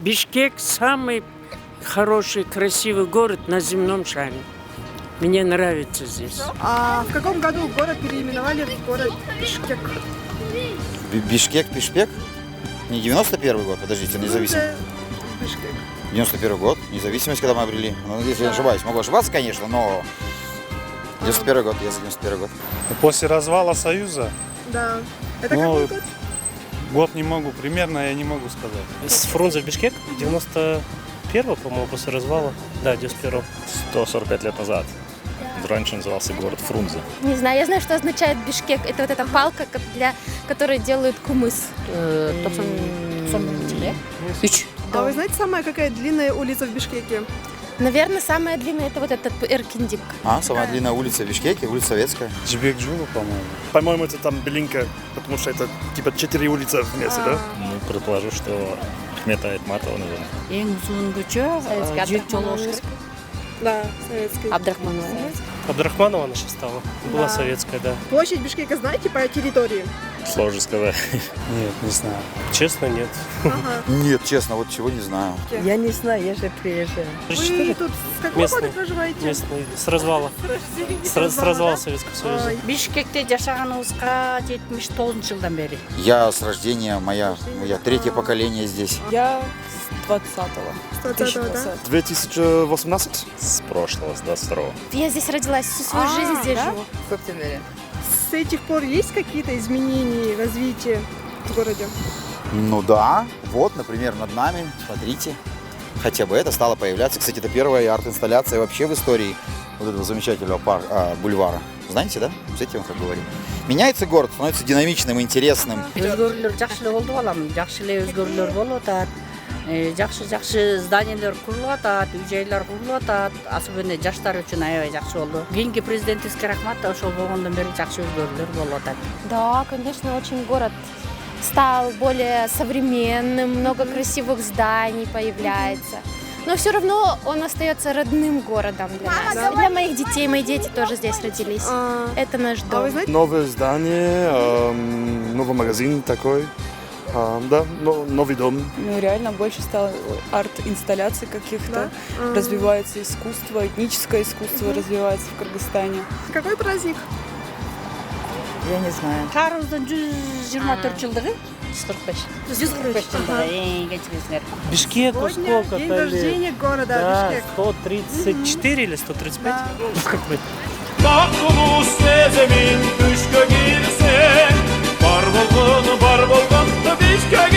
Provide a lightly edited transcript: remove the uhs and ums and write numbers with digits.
Бишкек самый хороший, красивый город на земном шаре. Мне нравится здесь. А в каком году город переименовали в город Бишкек? Бишкек? Не 91 год, подождите, независимость. Бишкек. 91 год, независимость, когда мы обрели. Ну, если я ошибаюсь, могу ошибаться, конечно, но 91 год, я за 91 год. После развала Союза, Да. Это Ну, какой год? год не могу, примерно я не могу сказать. С Фрунзе в Бишкек 91-го, по-моему, после развала. Да, 91-го. 145 лет назад. Раньше назывался город Фрунзе. Не знаю, я знаю, что означает Бишкек. Это вот эта палка, для которой делают кумыс. А вы знаете, самая какая длинная улица в Бишкеке? Наверное, самая длинная это вот этот Эркиндик. Самая длинная улица в Бишкеке, улица Советская. Джибек-Джула, по-моему. По-моему, это там Белинка, потому что это типа 4 улицы вместе, да? Ну, предположу, что Ахмета Айтматова, наверное. Ең ұзын көше жек жолаушы. Да, советская. Абдрахманова. Абдрахманова она сейчас стала. Была советская, да. Площадь Бишкека знаете по территории? Сложно сказать. Нет, не знаю. Честно, нет. Ага. Нет, честно, вот чего не знаю. Я не знаю, я же приезжая. Вы тут с какого года Местный. проживаете? Местный. С развала. С развала Советского Союза. Бишкекте жашаганыбызга 79 жылдан бери. Я с рождения, моя третье поколение здесь. Я с 20-го. С 20-го, да? 2018? С прошлого, с 22-го. Я здесь родилась, всю свою жизнь здесь живу. В Коктебеле. С этих пор есть какие-то изменения, развитие в городе? Ну да, вот, например, над нами, смотрите. Хотя бы это стало появляться. Кстати, это первая арт-инсталляция вообще в истории вот этого замечательного бульвара. Знаете, да? С этим, как говорим. Меняется город, становится динамичным, интересным. Өзгөрүүлөр жакшы эле болду балам. Жакшы эле өзгөрүүлөр болуп атат. Жакшы зданиялар курулуп атат, үй-жайлар курулуп атат. Особенно жаштар үчүн аябай жакшы болду. Кийинки президентибизге рахмат, ошол болгондон бери жакшы өзгөрүүлөр болуп атат. Да, конечно, очень город стал более современным, много красивых зданий появляется. Но все равно он остается родным городом для нас. Для моих детей, мои дети тоже здесь родились. Это наш А вы дом. знаете, Новое здание, новый магазин такой. Да, новый дом. Ну, реально больше стало арт-инсталляций каких-то. Да? Развивается искусство, этническое искусство развивается в Кыргызстане. Какой праздник? Я не знаю. Шаарыбыздын 124 жылдыгы? 145. 145 жылдыгы. Эң кечиресиңер. Бишкек Сегодня сколько? день рождения города Да, Бишкек. 134 или 135? Как бы. Tatlımız sezemin düşke girsen Var bolgun da bişke